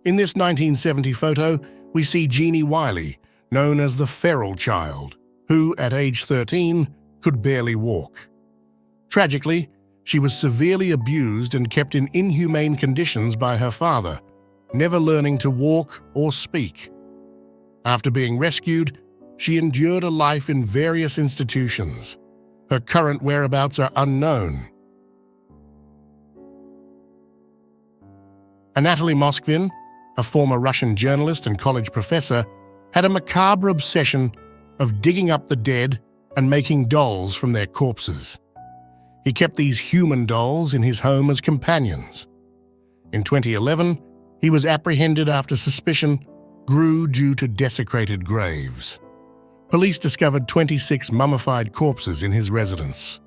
In this 1970 photo, we see Jeannie Wiley, known as the feral child, who, at age 13, could barely walk. Tragically, she was severely abused and kept in inhumane conditions by her father, never learning to walk or speak. After being rescued, she endured a life in various institutions. Her current whereabouts are unknown. Anatoly Moskvin, a former Russian journalist and college professor, had a macabre obsession of digging up the dead and making dolls from their corpses. He kept these human dolls in his home as companions. In 2011, he was apprehended after suspicion grew due to desecrated graves. Police discovered 26 mummified corpses in his residence.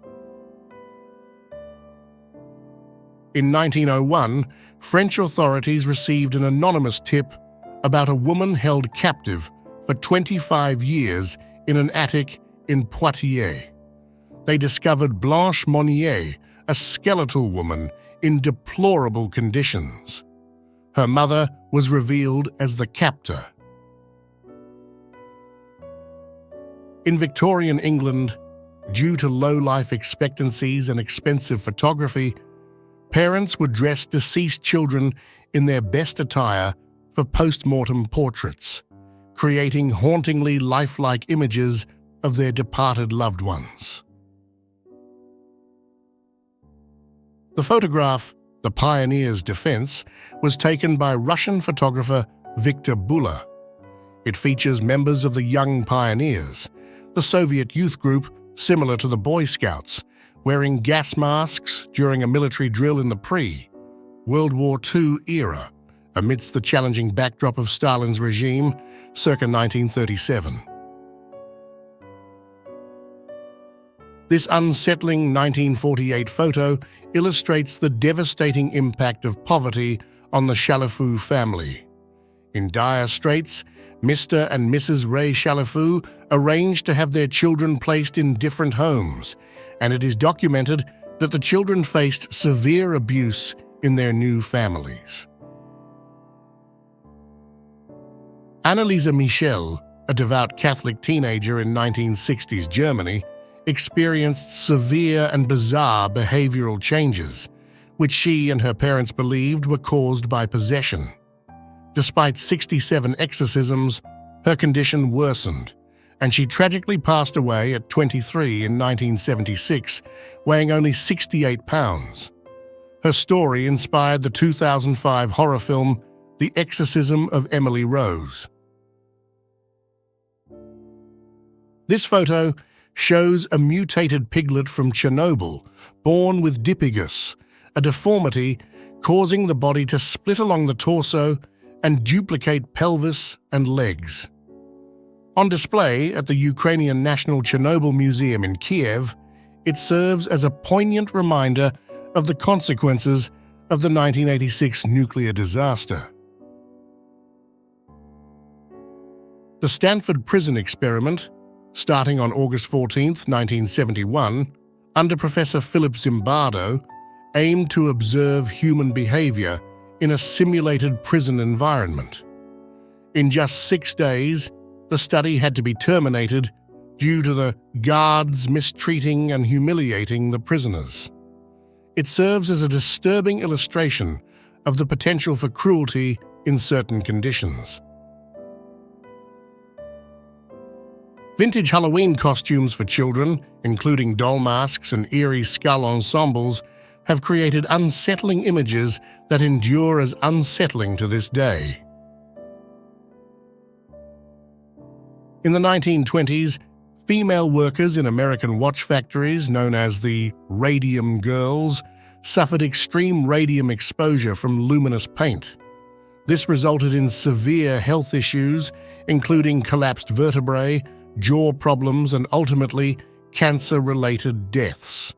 In 1901, French authorities received an anonymous tip about a woman held captive for 25 years in an attic in Poitiers. They discovered Blanche Monnier, a skeletal woman in deplorable conditions. Her mother was revealed as the captor. In Victorian England, due to low life expectancies and expensive photography, parents would dress deceased children in their best attire for post-mortem portraits, creating hauntingly lifelike images of their departed loved ones. The photograph, The Pioneer's Defense, was taken by Russian photographer Viktor Bulla. It features members of the Young Pioneers, the Soviet youth group similar to the Boy Scouts, wearing gas masks during a military drill in the pre-World War II era, amidst the challenging backdrop of Stalin's regime, circa 1937. This unsettling 1948 photo illustrates the devastating impact of poverty on the Chalafou family. In dire straits, Mr. and Mrs. Ray Chalafou arranged to have their children placed in different homes, and it is documented that the children faced severe abuse in their new families. Anneliese Michel, a devout Catholic teenager in 1960s Germany, experienced severe and bizarre behavioral changes, which she and her parents believed were caused by possession. Despite 67 exorcisms, her condition worsened, and she tragically passed away at 23 in 1976, weighing only 68 pounds. Her story inspired the 2005 horror film The Exorcism of Emily Rose. This photo shows a mutated piglet from Chernobyl, born with dipigus, a deformity causing the body to split along the torso and duplicate pelvis and legs. On display at the Ukrainian National Chernobyl Museum in Kiev, it serves as a poignant reminder of the consequences of the 1986 nuclear disaster. The Stanford Prison Experiment, starting on August 14, 1971, under Professor Philip Zimbardo, aimed to observe human behavior in a simulated prison environment. In just 6 days, the study had to be terminated due to the guards mistreating and humiliating the prisoners. It serves as a disturbing illustration of the potential for cruelty in certain conditions. Vintage Halloween costumes for children, including doll masks and eerie skull ensembles, have created unsettling images that endure as unsettling to this day. In the 1920s, female workers in American watch factories, known as the Radium Girls, suffered extreme radium exposure from luminous paint. This resulted in severe health issues, including collapsed vertebrae, jaw problems, and ultimately cancer-related deaths.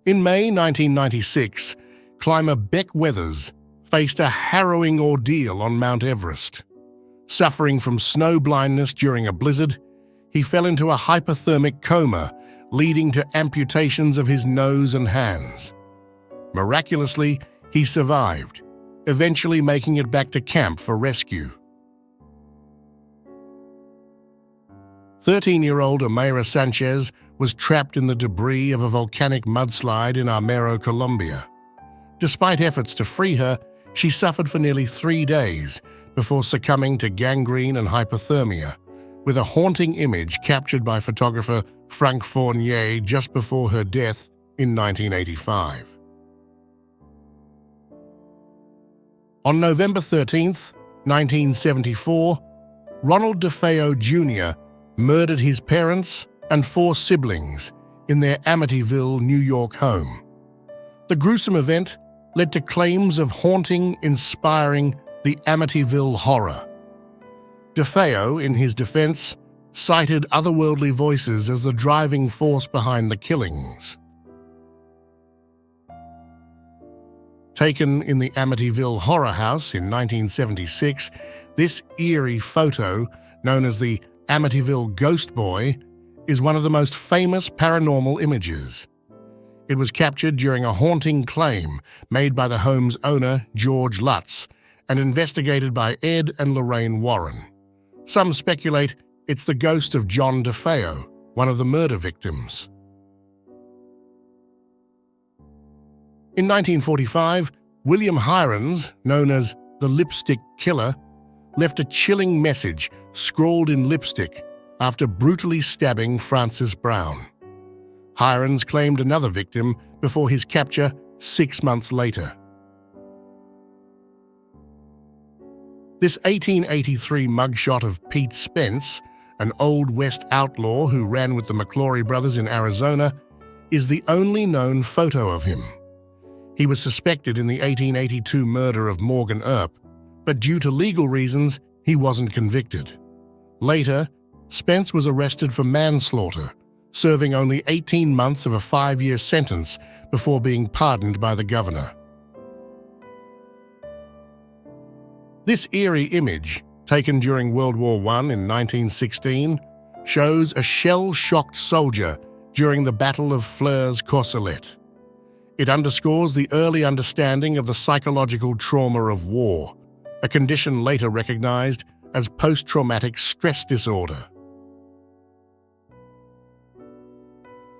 In May 1996, climber Beck Weathers faced a harrowing ordeal on Mount Everest. Suffering from snow blindness during a blizzard, he fell into a hypothermic coma, leading to amputations of his nose and hands. Miraculously, he survived, eventually making it back to camp for rescue. 13-year-old Omaira Sanchez was trapped in the debris of a volcanic mudslide in Armero, Colombia. Despite efforts to free her, she suffered for nearly 3 days before succumbing to gangrene and hypothermia, with a haunting image captured by photographer Frank Fournier just before her death in 1985. On November 13, 1974, Ronald DeFeo Jr. murdered his parents and 4 siblings in their Amityville, New York home. The gruesome event led to claims of haunting, inspiring the Amityville Horror. DeFeo, in his defense, cited otherworldly voices as the driving force behind the killings. Taken in the Amityville Horror House in 1976, this eerie photo, known as the Amityville Ghost Boy, is one of the most famous paranormal images. It was captured during a haunting claim made by the home's owner, George Lutz, and investigated by Ed and Lorraine Warren. Some speculate it's the ghost of John DeFeo, one of the murder victims. In 1945, William Hirons, known as the Lipstick Killer, left a chilling message scrawled in lipstick after brutally stabbing Frances Brown. Hirons claimed another victim before his capture 6 months later. This 1883 mugshot of Pete Spence, an Old West outlaw who ran with the McClory brothers in Arizona, is the only known photo of him. He was suspected in the 1882 murder of Morgan Earp, but due to legal reasons, he wasn't convicted. Later, Spence was arrested for manslaughter, serving only 18 months of a 5-year sentence before being pardoned by the governor. This eerie image, taken during World War I in 1916, shows a shell-shocked soldier during the Battle of Flers-Courcelette. It underscores the early understanding of the psychological trauma of war, a condition later recognized as post-traumatic stress disorder.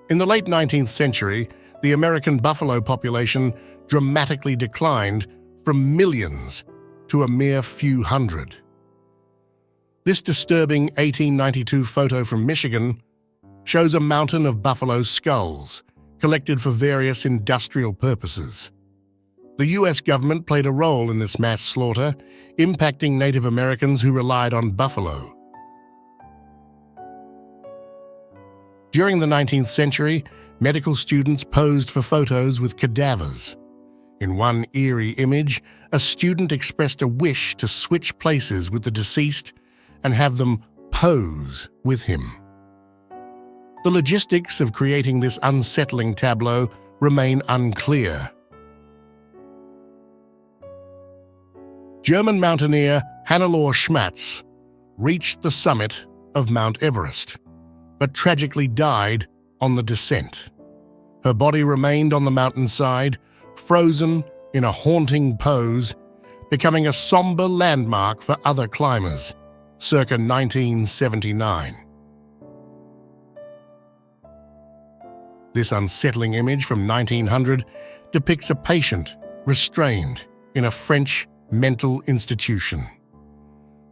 In the late 19th century, the American buffalo population dramatically declined from millions to a mere few hundred. This disturbing 1892 photo from Michigan shows a mountain of buffalo skulls collected for various industrial purposes. The U.S. government played a role in this mass slaughter, impacting Native Americans who relied on buffalo. During the 19th century, medical students posed for photos with cadavers. In one eerie image, a student expressed a wish to switch places with the deceased and have them pose with him. The logistics of creating this unsettling tableau remain unclear. German mountaineer Hannelore Schmatz reached the summit of Mount Everest, but tragically died on the descent. Her body remained on the mountainside, frozen in a haunting pose, becoming a somber landmark for other climbers, circa 1979. This unsettling image from 1900 depicts a patient restrained in a French mental institution.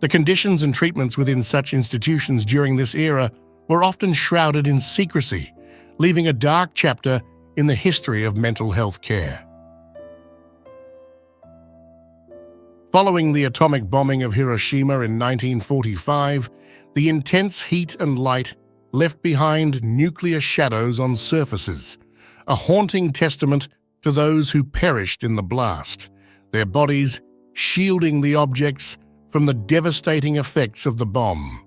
The conditions and treatments within such institutions during this era were often shrouded in secrecy, leaving a dark chapter in the history of mental health care. Following the atomic bombing of Hiroshima in 1945, the intense heat and light left behind nuclear shadows on surfaces, a haunting testament to those who perished in the blast, their bodies shielding the objects from the devastating effects of the bomb.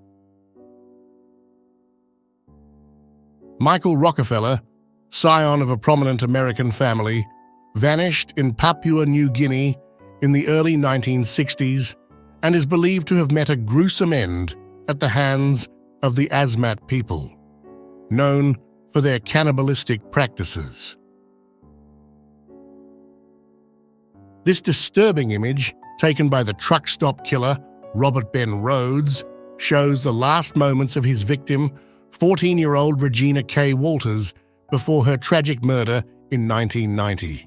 Michael Rockefeller, scion of a prominent American family, vanished in Papua New Guinea in the early 1960s and is believed to have met a gruesome end at the hands of the Asmat people, known for their cannibalistic practices. This disturbing image, taken by the truck stop killer Robert Ben Rhodes, shows the last moments of his victim, 14-year-old Regina K. Walters, before her tragic murder in 1990.